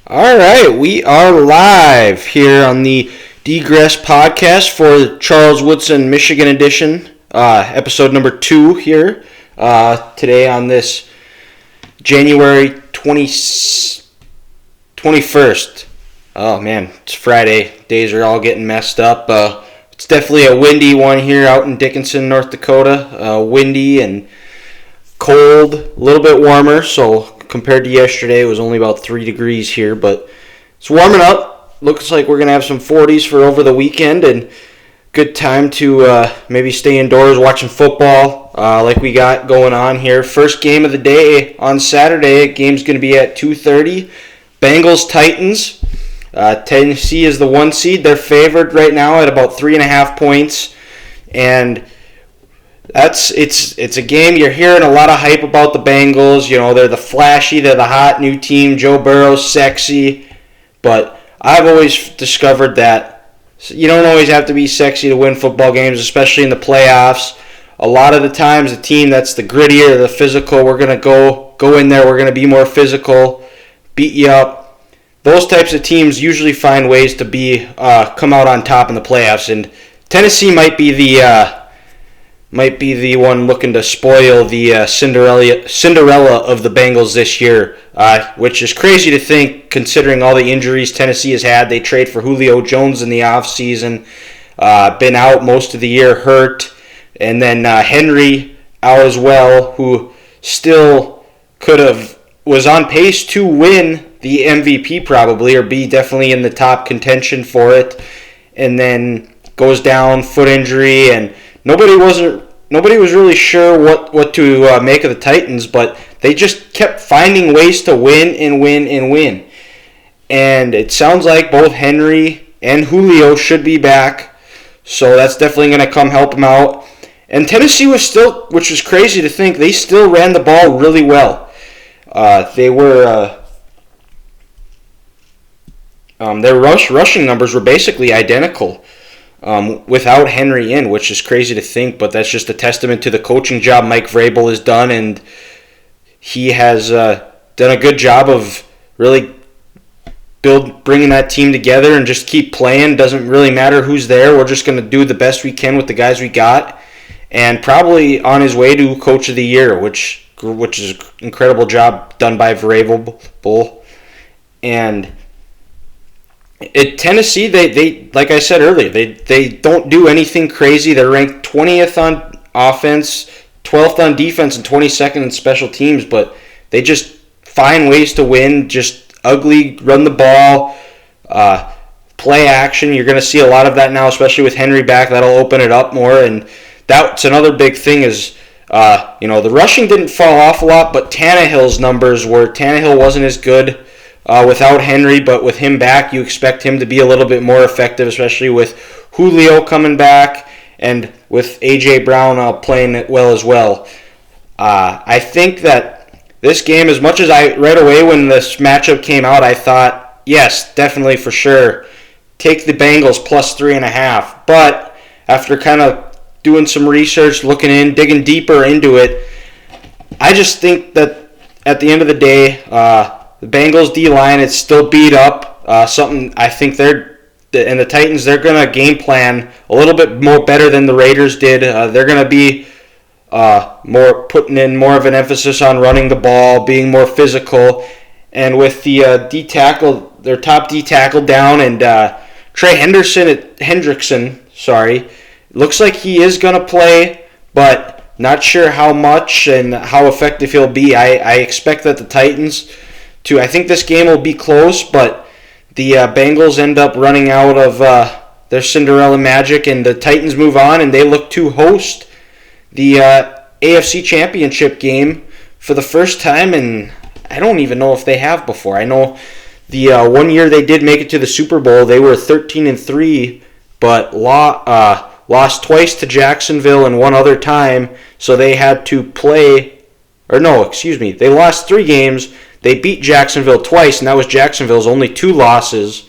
All right, we are live here on the DGress podcast for the Charles Woodson, Michigan edition, episode number 2 here today on this January 21st. Oh man, it's Friday. Days are all getting messed up. It's definitely a windy one here out in Dickinson, North Dakota. Windy and cold, a little bit warmer, so compared to yesterday, it was only about 3 degrees here, but it's warming up. Looks like we're going to have some 40s for over the weekend, and good time to maybe stay indoors watching football like we got going on here. First game of the day on Saturday. Game's going to be at 2:30. Bengals-Titans. Tennessee is the 1 seed. They're favored right now at about 3.5 points, and it's a game. You're hearing a lot of hype about the Bengals. You know, they're the flashy, they're the hot new team. Joe Burrow's sexy. But I've always discovered that you don't always have to be sexy to win football games, especially in the playoffs. A lot of the times, the team that's the grittier, the physical, we're going to go in there, we're going to be more physical, beat you up. Those types of teams usually find ways to come out on top in the playoffs, and Tennessee might be the one looking to spoil the Cinderella of the Bengals this year, which is crazy to think considering all the injuries Tennessee has had. They trade for Julio Jones in the offseason, been out most of the year, hurt, and then Henry out as well, who still was on pace to win the MVP probably, or be definitely in the top contention for it, and then goes down, foot injury, and Nobody was really sure what to make of the Titans, but they just kept finding ways to win and win and win. And it sounds like both Henry and Julio should be back, so that's definitely going to come help them out. And Tennessee was still, which is crazy to think, they still ran the ball really well. Their rushing numbers were basically identical. Without Henry in, which is crazy to think, but that's just a testament to the coaching job Mike Vrabel has done, and he has done a good job of really bringing that team together and just keep playing. Doesn't really matter who's there. We're just going to do the best we can with the guys we got, and probably on his way to Coach of the Year, which is an incredible job done by Vrabel. And Tennessee, they like I said earlier, they don't do anything crazy. They're ranked 20th on offense, 12th on defense, and 22nd in special teams, but they just find ways to win, just ugly, run the ball, play action. You're going to see a lot of that now, especially with Henry back. That'll open it up more, and that's another big thing is, the rushing didn't fall off a lot, but Tannehill wasn't as good without Henry, but with him back, you expect him to be a little bit more effective, especially with Julio coming back and with A.J. Brown playing it well as well. I think that this game, as much as right away when this matchup came out, I thought, yes, definitely for sure, take the Bengals plus 3.5. But after kind of doing some research, digging deeper into it, I just think that at the end of the day, the Bengals D-line is still beat up. Something I think the Titans, they're going to game plan a little bit more better than the Raiders did. They're going to be putting in more of an emphasis on running the ball, being more physical. And with the their top D tackle down, and Trey Hendrickson, looks like he is going to play, but not sure how much and how effective he'll be. I expect that the Titans I think this game will be close, but the Bengals end up running out of their Cinderella magic, and the Titans move on, and they look to host the AFC Championship game for the first time, and I don't even know if they have before. I know the 1 year they did make it to the Super Bowl, they were 13-3, but lost twice to Jacksonville and one other time, so they had to they lost 3 games. They beat Jacksonville twice, and that was Jacksonville's only 2 losses.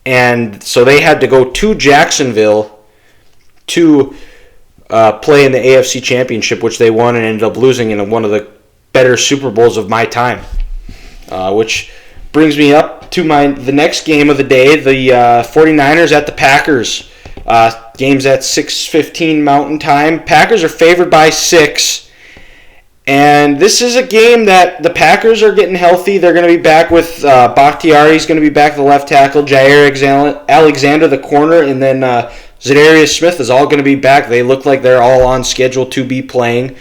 And so they had to go to Jacksonville to play in the AFC Championship, which they won and ended up losing in one of the better Super Bowls of my time. Which brings me up the next game of the day, the 49ers at the Packers. Game's at 6:15 Mountain Time. Packers are favored by 6. And this is a game that the Packers are getting healthy. They're going to be back with Bakhtiari's going to be back at the left tackle, Jair Alexander the corner, and then Zadarius Smith is all going to be back. They look like they're all on schedule to be playing.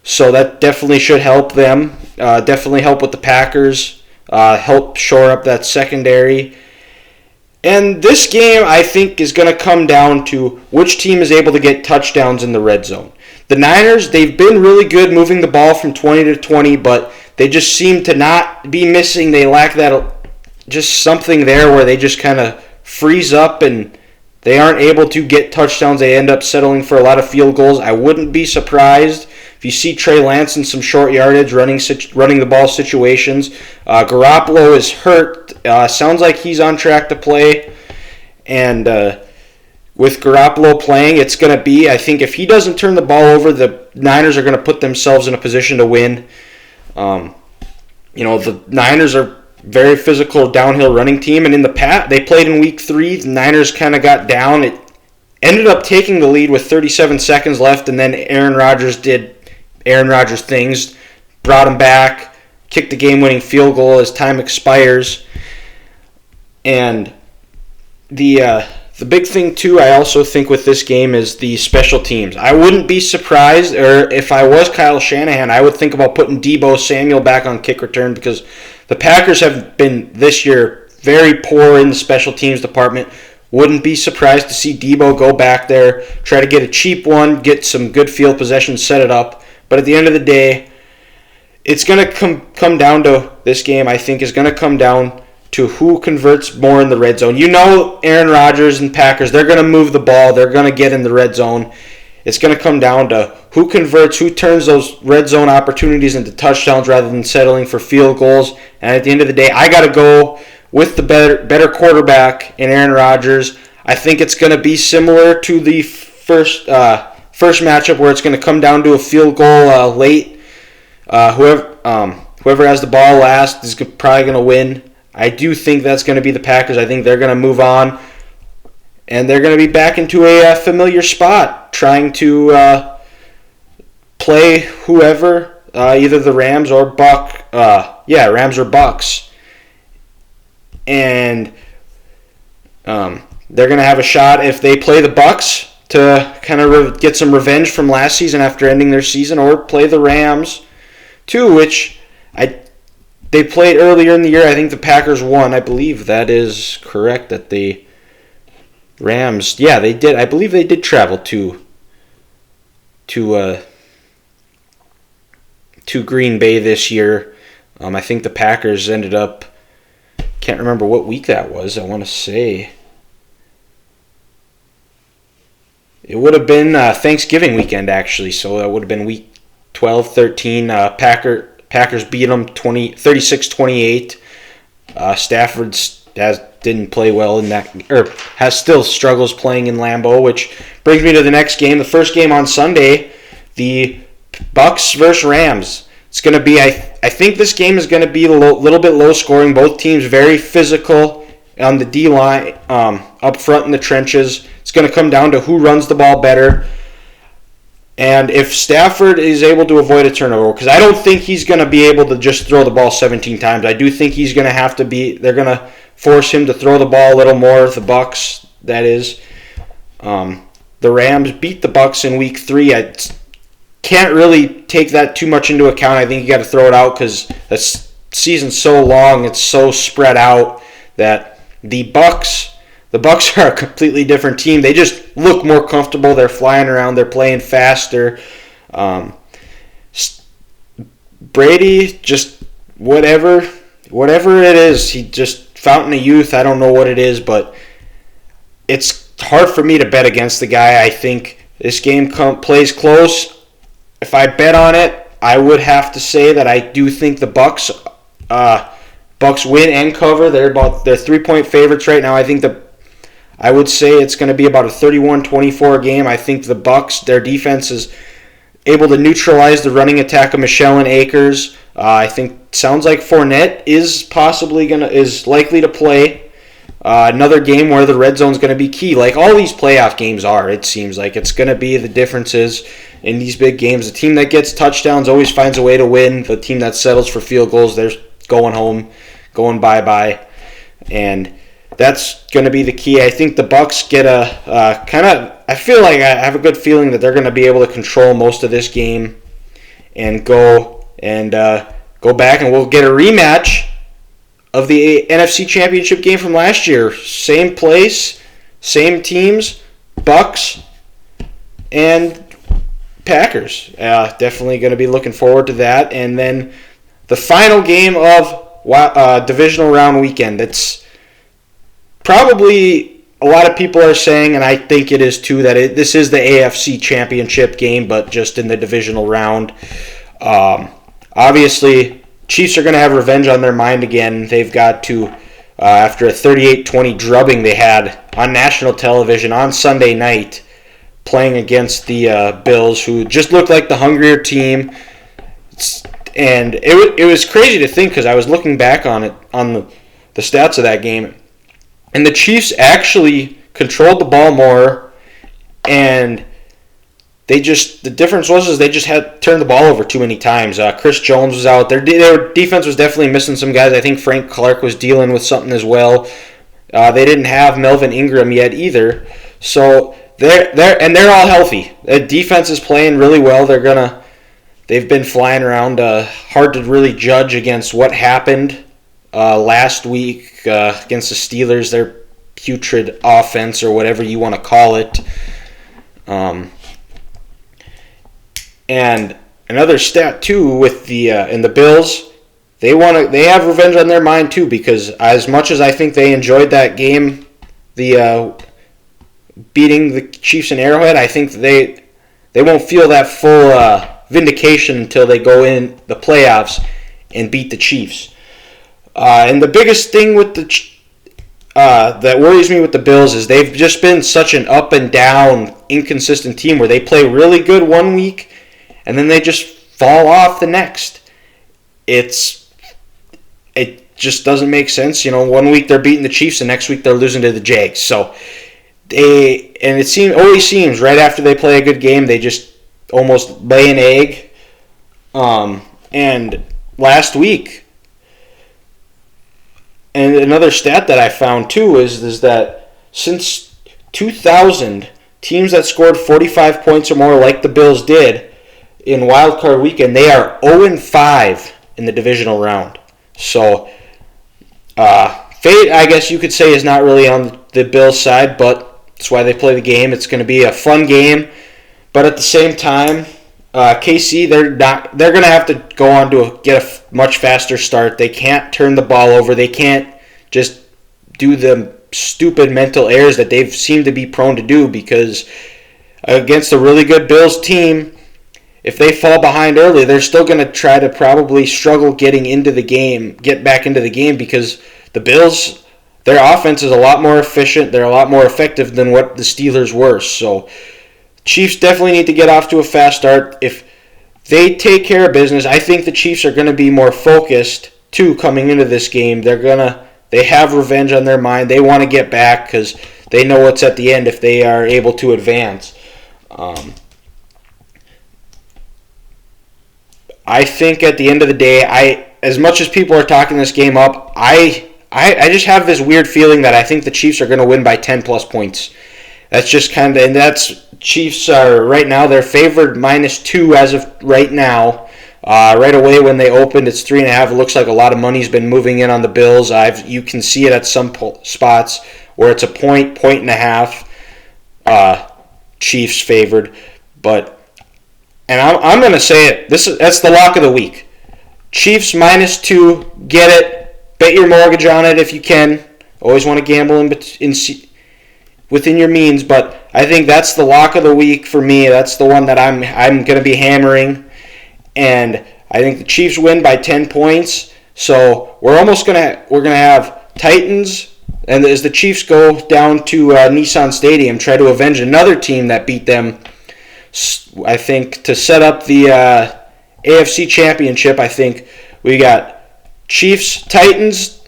So that definitely should help them. Definitely help with the Packers. Help shore up that secondary. And this game, I think, is going to come down to which team is able to get touchdowns in the red zone. The Niners, they've been really good moving the ball from 20 to 20, but they just seem to not be missing. They lack that, just something there where they just kind of freeze up and they aren't able to get touchdowns. They end up settling for a lot of field goals. I wouldn't be surprised if you see Trey Lance in some short yardage running the ball situations. Garoppolo is hurt. Sounds like he's on track to play. And with Garoppolo playing, it's going to be, I think if he doesn't turn the ball over, the Niners are going to put themselves in a position to win. The Niners are very physical downhill running team, and in the they played in week 3. The Niners kind of got down. It ended up taking the lead with 37 seconds left, and then Aaron Rodgers did Aaron Rodgers things, brought him back, kicked the game-winning field goal as time expires. And the big thing, too, I also think with this game is the special teams. I wouldn't be surprised, or if I was Kyle Shanahan, I would think about putting Deebo Samuel back on kick return because the Packers have been, this year, very poor in the special teams department. Wouldn't be surprised to see Deebo go back there, try to get a cheap one, get some good field possession, set it up. But at the end of the day, it's going to come down to this game, I think, is going to come down to who converts more in the red zone. You know Aaron Rodgers and Packers, they're going to move the ball. They're going to get in the red zone. It's going to come down to who converts, who turns those red zone opportunities into touchdowns rather than settling for field goals. And at the end of the day, I got to go with the better quarterback in Aaron Rodgers. I think it's going to be similar to the first matchup where it's going to come down to a field goal late. Whoever has the ball last is probably going to win. I do think that's going to be the Packers. I think they're going to move on, and they're going to be back into a familiar spot, trying to play whoever, either the Rams or Rams or Bucks. And they're going to have a shot if they play the Bucks to kind of get some revenge from last season after ending their season, or play the Rams too, which they played earlier in the year. I think the Packers won. I believe that is correct, that the Rams, they did. I believe they did travel to Green Bay this year. I think the Packers ended up, can't remember what week that was. I want to say it would have been Thanksgiving weekend, actually. So that would have been week 12, 13. Packers beat them 36-28. Stafford didn't play well in that, or has still struggles playing in Lambeau, which brings me to the next game. The first game on Sunday, the Bucks versus Rams. It's going to be, I think this game is going to be a little bit low scoring. Both teams very physical on the D line, up front in the trenches. It's going to come down to who runs the ball better. And if Stafford is able to avoid a turnover, because I don't think he's going to be able to just throw the ball 17 times. I do think he's going to have to they're going to force him to throw the ball a little more, the Bucks, that is. The Rams beat the Bucks in week 3. I can't really take that too much into account. I think you got to throw it out because the season's so long, it's so spread out that the Bucks are a completely different team. They just look more comfortable. They're flying around. They're playing faster. Brady, just whatever it is, he just fountain of youth. I don't know what it is, but it's hard for me to bet against the guy. I think this game plays close. If I bet on it, I would have to say that I do think the Bucks win and cover. They're 3-point favorites right now. I would say it's going to be about a 31-24 game. I think the Bucks, their defense is able to neutralize the running attack of Michelle and Akers. I think sounds like Fournette is likely to play. Another game where the red zone is going to be key, like all these playoff games are. It seems like it's going to be the differences in these big games. The team that gets touchdowns always finds a way to win. The team that settles for field goals, they're going home, going bye-bye, and that's going to be the key. I think the Bucs get I feel like I have a good feeling that they're going to be able to control most of this game and go back, and we'll get a rematch of the NFC Championship game from last year. Same place, same teams, Bucs and Packers. Definitely going to be looking forward to that. And then the final game of Divisional Round Weekend. It's probably a lot of people are saying, and I think it is too, that this is the AFC Championship game, but just in the Divisional Round. Obviously, Chiefs are going to have revenge on their mind again. They've got to, after a 38-20 drubbing they had on national television on Sunday night, playing against the Bills, who just looked like the hungrier team. And it was crazy to think, because I was looking back on the stats of that game, and the Chiefs actually controlled the ball more, and the difference was they just had turned the ball over too many times. Chris Jones was out. Their defense was definitely missing some guys. I think Frank Clark was dealing with something as well. They didn't have Melvin Ingram yet either. So they're all healthy. The defense is playing really well. They've been flying around. Hard to really judge against what happened last week against the Steelers. Their putrid offense, or whatever you want to call it. And another stat too with the Bills, they have revenge on their mind too, because as much as I think they enjoyed that game, beating the Chiefs in Arrowhead, I think they won't feel that full vindication until they go in the playoffs and beat the Chiefs. And the biggest thing with that worries me with the Bills is they've just been such an up and down, inconsistent team where they play really good one week and then they just fall off the next. It just doesn't make sense. 1 week they're beating the Chiefs, the next week they're losing to the Jags. So it always seems right after they play a good game, they just almost lay an egg. And last week, and another stat that I found too is that since 2000, teams that scored 45 points or more, like the Bills did in Wild Card Weekend, they are 0-5 in the divisional round. So fate, I guess you could say, is not really on the Bills' side, but that's why they play the game. It's going to be a fun game, but at the same time, KC, they're going to have to go on to get a much faster start. They can't turn the ball over. They can't just do the stupid mental errors that they've seemed to be prone to do, because against a really good Bills team, if they fall behind early, they're still going to try to probably struggle get back into the game, because the Bills, their offense is a lot more efficient. They're a lot more effective than what the Steelers were. So Chiefs definitely need to get off to a fast start. If they take care of business, I think the Chiefs are going to be more focused too coming into this game. They have revenge on their mind. They want to get back because they know what's at the end if they are able to advance. I think at the end of the day, as much as people are talking this game up, I just have this weird feeling that I think the Chiefs are going to win by 10 plus points. That's just and that's Chiefs are right now, they're favored -2 as of right now. Right away when they opened, it's 3.5. It looks like a lot of money's been moving in on the Bills. You can see it at some spots where it's a point and a half. Chiefs favored, and I'm going to say it. That's the lock of the week. Chiefs -2. Get it. Bet your mortgage on it if you can. Always want to gamble within your means, but I think that's the lock of the week for me. That's the one that I'm going to be hammering, and I think the Chiefs win by 10 points. So we're going to have Titans, and as the Chiefs go down to Nissan Stadium, try to avenge another team that beat them. I think to set up the AFC Championship, I think We got Chiefs, Titans,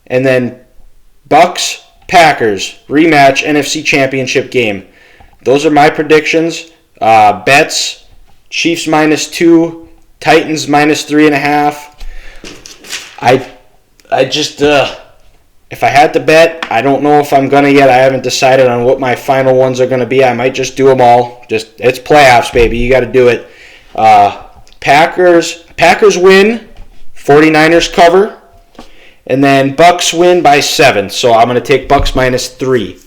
and then Bucks, Packers, rematch NFC Championship game. Those are my predictions. Bets, Chiefs -2, Titans -3.5. I just, if I had to bet, I don't know if I'm going to yet. I haven't decided on what my final ones are going to be. I might just do them all. It's playoffs, baby. You got to do it. Packers win, 49ers cover, and then Bucks win by 7. So I'm going to take Bucks -3.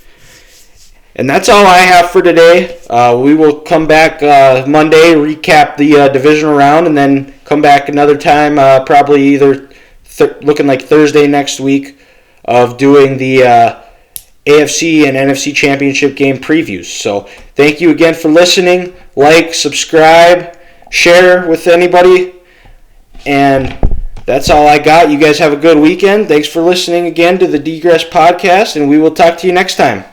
And that's all I have for today. We will come back Monday, recap the divisional round, and then come back another time, probably either looking like Thursday next week, of doing the AFC and NFC Championship game previews. So thank you again for listening. Like, subscribe, share with anybody. And that's all I got. You guys have a good weekend. Thanks for listening again to the DGress podcast, and we will talk to you next time.